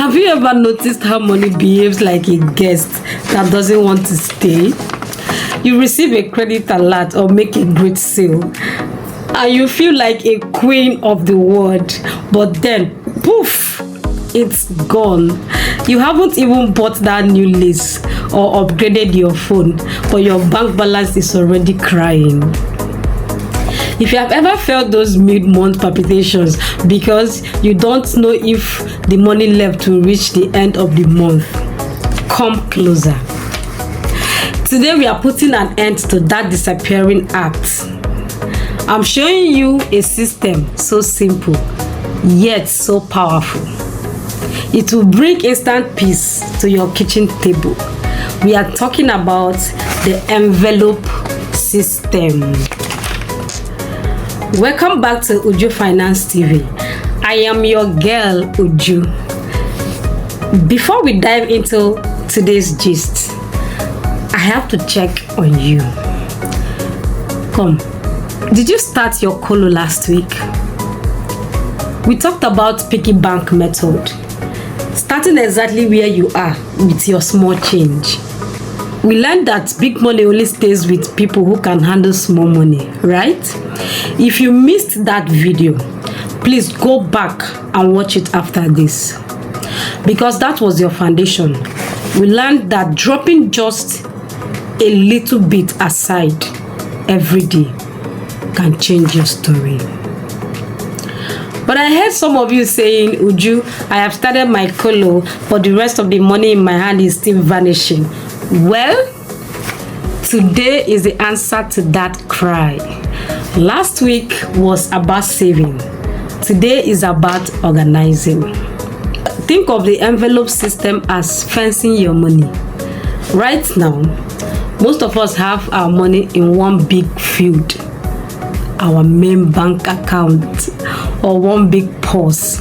Have you ever noticed how money behaves like a guest that doesn't want to stay? You receive a credit alert or make a great sale, and you feel like a queen of the world, but then, poof, it's gone. You haven't even bought that new lace or upgraded your phone, but your bank balance is already crying. If you have ever felt those mid-month palpitations because you don't know if the money left will reach the end of the month, come closer. Today we are putting an end to that disappearing act. I'm showing you a system so simple yet so powerful. It will bring instant peace to your kitchen table. We are talking about the envelope system. Welcome back to UjuFinance TV. I am your girl Uju. Before we dive into today's gist, I have to check on you. Come, did you start your Kolo last week? We talked about Piggybank Method, starting exactly where you are with your small change. We learned that big money only stays with people who can handle small money, right? If you missed that video, please go back and watch it after this, because that was your foundation. We learned that dropping just a little bit aside every day can change your story. But I heard some of you saying, Uju, I have started my Kolo, but the rest of the money in my hand is still vanishing. Well, today is the answer to that cry. Last week was about saving. Today is about organizing. Think of the envelope system as fencing your money. Right now, most of us have our money in one big field, our main bank account, or one big purse.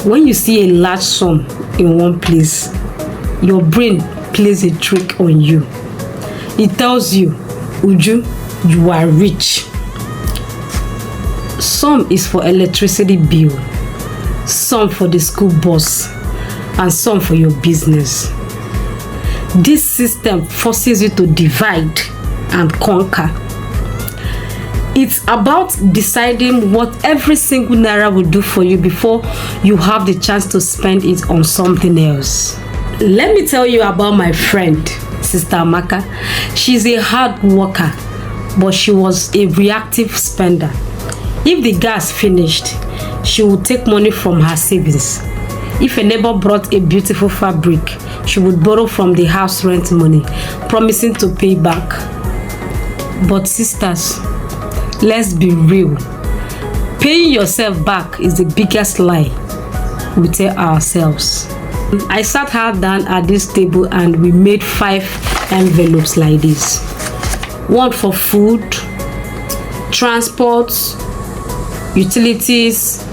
When you see a large sum in one place, your brain plays a trick on you. It tells you, Uju, you are rich. Some is for electricity bill, some for the school bus, and some for your business. This system forces you to divide and conquer. It's about deciding what every single Naira will do for you before you have the chance to spend it on something else. Let me tell you about my friend, Sister Amaka. She's a hard worker, but she was a reactive spender. If the gas finished, she would take money from her savings. If a neighbor brought a beautiful fabric, she would borrow from the house rent money, promising to pay back. But sisters, let's be real. Paying yourself back is the biggest lie we tell ourselves. I sat her down at this table and we made 5 envelopes like this. One for food, transport, utilities,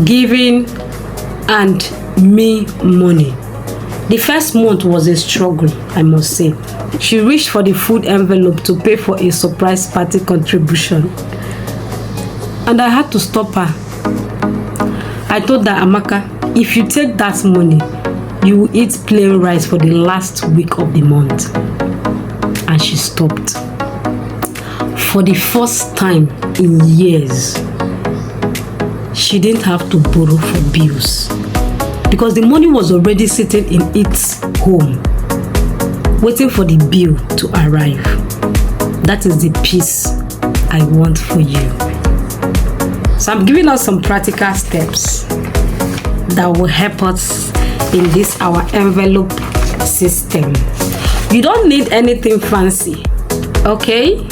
giving, and me money. The first month was a struggle, I must say. She reached for the food envelope to pay for a surprise party contribution, and I had to stop her. I told her, Amaka, if you take that money, you will eat plain rice for the last week of the month. And she stopped. For the first time in years, she didn't have to borrow for bills, because the money was already sitting in its home, waiting for the bill to arrive. That is the peace I want for you. So I'm giving us some practical steps that will help us in this our envelope system. You don't need anything fancy, okay?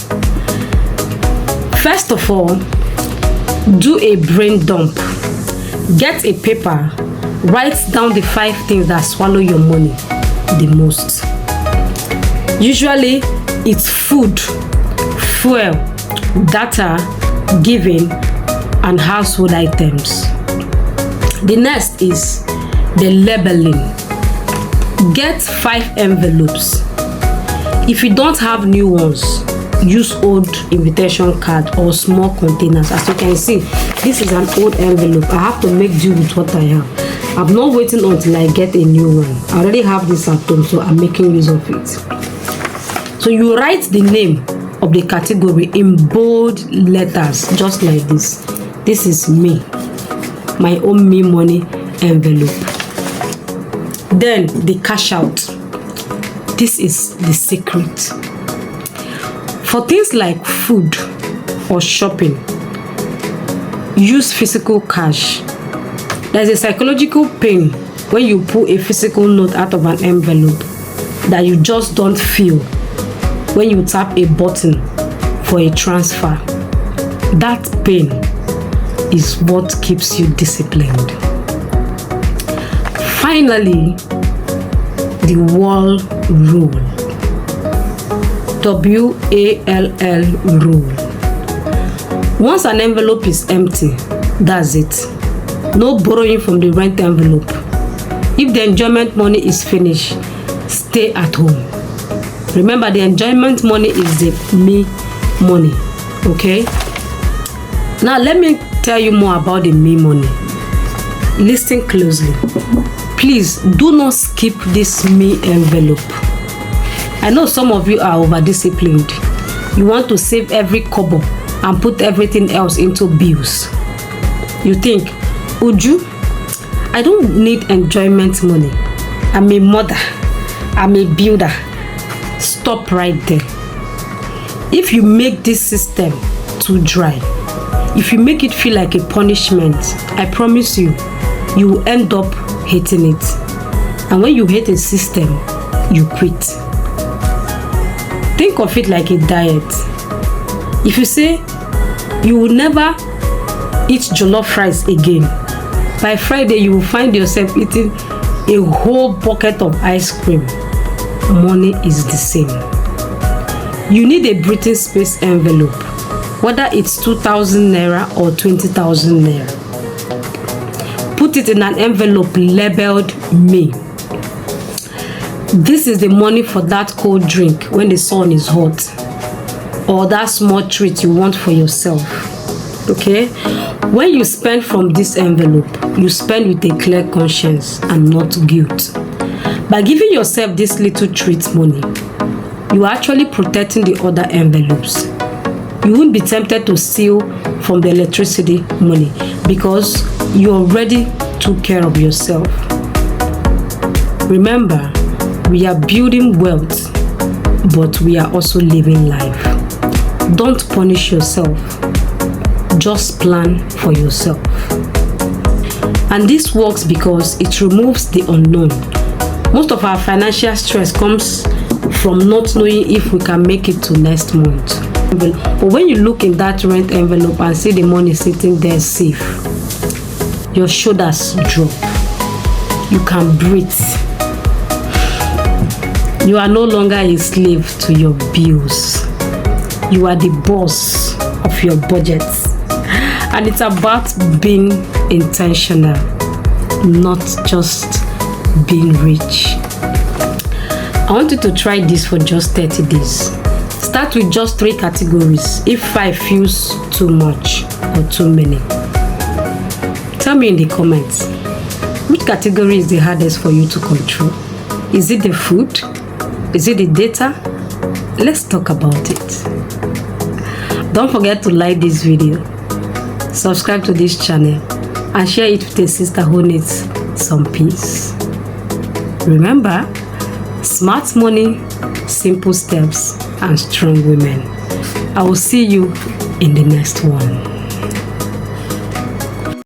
First of all, do a brain dump. Get a paper, write down the 5 things that swallow your money the most. Usually it's food, fuel, data, giving, and household items. The next is the labeling. Get 5 envelopes. If you don't have new ones, use old invitation card or small containers. As you can see, this is an old envelope. I have to make do with what I have. I'm not waiting until I get a new one. I already have this at home, so I'm making use of it. So you write the name of the category in bold letters, just like this. This is me, my own me money envelope. Then the cash out. This is the secret. For things like food or shopping, use physical cash. There's a psychological pain when you pull a physical note out of an envelope that you just don't feel when you tap a button for a transfer. That pain is what keeps you disciplined. Finally, the wall rule. WALL rule. Once an envelope is empty, that's it. No borrowing from the rent envelope. If the enjoyment money is finished, stay at home. Remember, the enjoyment money is the me money. Okay? Now let me tell you more about the me money. Listen closely. Please do not skip this me envelope. I know some of you are over disciplined. You want to save every kobo and put everything else into bills. You think, Uju, I don't need enjoyment money. I'm a mother. I'm a builder. Stop right there. If you make this system too dry, if you make it feel like a punishment, I promise you, you will end up hating it. And when you hate a system, you quit. Think of it like a diet. If you say you will never eat jollof rice again, by Friday you will find yourself eating a whole bucket of ice cream. Money is the same. You need a breathing space envelope, whether it's 2,000 Naira or 20,000 Naira. Put it in an envelope labeled me. This is the money for that cold drink when the sun is hot, or that small treat you want for yourself. Okay? When you spend from this envelope, you spend with a clear conscience and not guilt. By giving yourself this little treat money, you are actually protecting the other envelopes. You won't be tempted to steal from the electricity money because you already took care of yourself. Remember, we are building wealth, but we are also living life. Don't punish yourself. Just plan for yourself. And this works because it removes the unknown. Most of our financial stress comes from not knowing if we can make it to next month. But when you look in that rent envelope and see the money sitting there safe, your shoulders drop. You can breathe. You are no longer a slave to your bills. You are the boss of your budget. And it's about being intentional, not just being rich. I want you to try this for just 30 days. Start with just 3 categories if 5 feels too much or too many. Tell me in the comments, which category is the hardest for you to control? Is it the food? Is it the data? Let's talk about it. Don't forget to like this video, subscribe to this channel, and share it with a sister who needs some peace. Remember, smart money, simple steps, and strong women. I will see you in the next one.